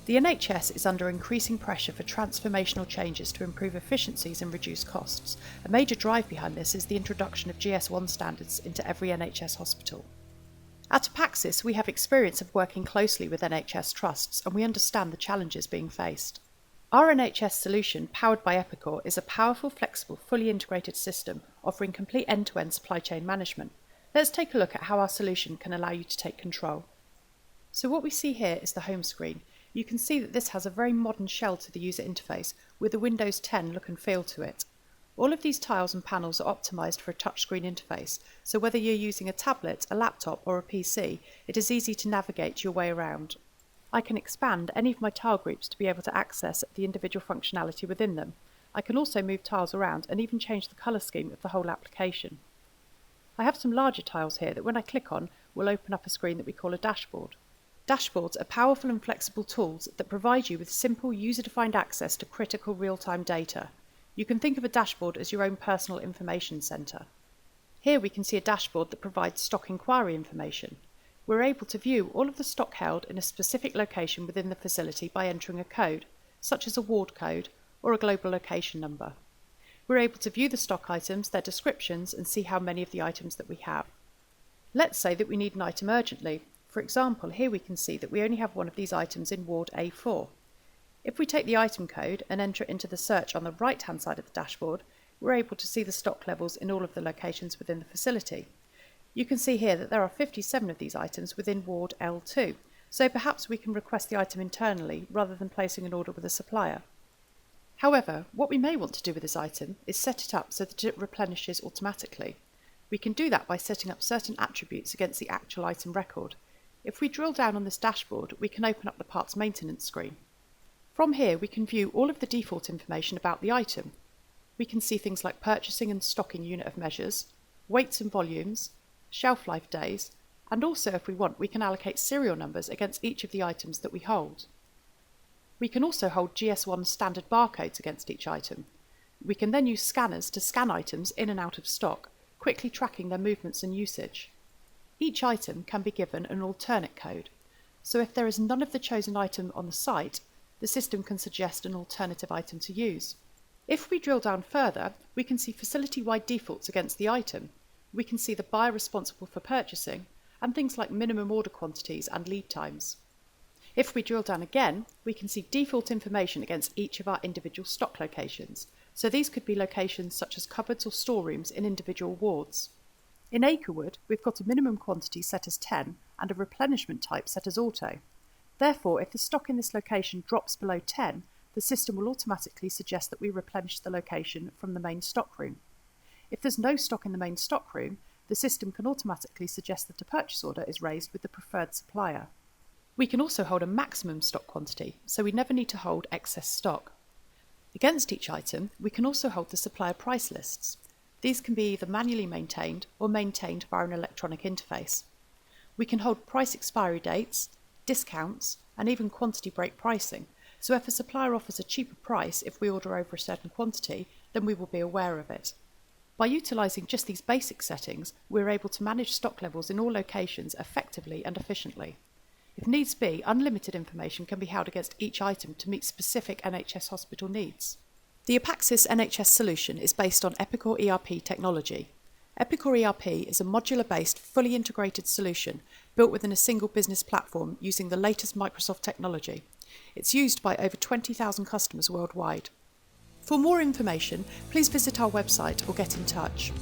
The NHS is under increasing pressure for transformational changes to improve efficiencies and reduce costs. A major drive behind this is the introduction of GS1 standards into every NHS hospital. At Epaccsys, we have experience of working closely with NHS trusts, and we understand the challenges being faced. Our NHS solution, powered by Epicor, is a powerful, flexible, fully integrated system offering complete end-to-end supply chain management. Let's take a look at how our solution can allow you to take control. So what we see here is the home screen. You can see that this has a very modern shell to the user interface with a Windows 10 look and feel to it. All of these tiles and panels are optimised for a touchscreen interface, so whether you're using a tablet, a laptop or a PC, it is easy to navigate your way around. I can expand any of my tile groups to be able to access the individual functionality within them. I can also move tiles around and even change the colour scheme of the whole application. I have some larger tiles here that when I click on will open up a screen that we call a dashboard. Dashboards are powerful and flexible tools that provide you with simple user-defined access to critical real-time data. You can think of a dashboard as your own personal information centre. Here we can see a dashboard that provides stock inquiry information. We're able to view all of the stock held in a specific location within the facility by entering a code, such as a ward code or a global location number. We're able to view the stock items, their descriptions, and see how many of the items that we have. Let's say that we need an item urgently. For example, here we can see that we only have one of these items in Ward A4. If we take the item code and enter it into the search on the right-hand side of the dashboard, we're able to see the stock levels in all of the locations within the facility. You can see here that there are 57 of these items within Ward L2, so perhaps we can request the item internally rather than placing an order with a supplier. However, what we may want to do with this item is set it up so that it replenishes automatically. We can do that by setting up certain attributes against the actual item record. If we drill down on this dashboard, we can open up the parts maintenance screen. From here, we can view all of the default information about the item. We can see things like purchasing and stocking unit of measures, weights and volumes, shelf life days, and also, if we want, we can allocate serial numbers against each of the items that we hold. We can also hold GS1 standard barcodes against each item. We can then use scanners to scan items in and out of stock, quickly tracking their movements and usage. Each item can be given an alternate code, so if there is none of the chosen item on the site, the system can suggest an alternative item to use. If we drill down further, we can see facility-wide defaults against the item. We can see the buyer responsible for purchasing, and things like minimum order quantities and lead times. If we drill down again, we can see default information against each of our individual stock locations, so these could be locations such as cupboards or storerooms in individual wards. In Acrewood, we've got a minimum quantity set as 10 and a replenishment type set as auto. Therefore, if the stock in this location drops below 10, the system will automatically suggest that we replenish the location from the main stock room. If there's no stock in the main stock room, the system can automatically suggest that a purchase order is raised with the preferred supplier. We can also hold a maximum stock quantity, so we never need to hold excess stock. Against each item, we can also hold the supplier price lists. These can be either manually maintained or maintained via an electronic interface. We can hold price expiry dates, discounts, and even quantity break pricing, so if a supplier offers a cheaper price if we order over a certain quantity, then we will be aware of it. By utilising just these basic settings, we're able to manage stock levels in all locations effectively and efficiently. If needs be, unlimited information can be held against each item to meet specific NHS hospital needs. The Epaccsys NHS solution is based on Epicor ERP technology. Epicor ERP is a modular-based, fully integrated solution built within a single business platform using the latest Microsoft technology. It's used by over 20,000 customers worldwide. For more information, please visit our website or get in touch.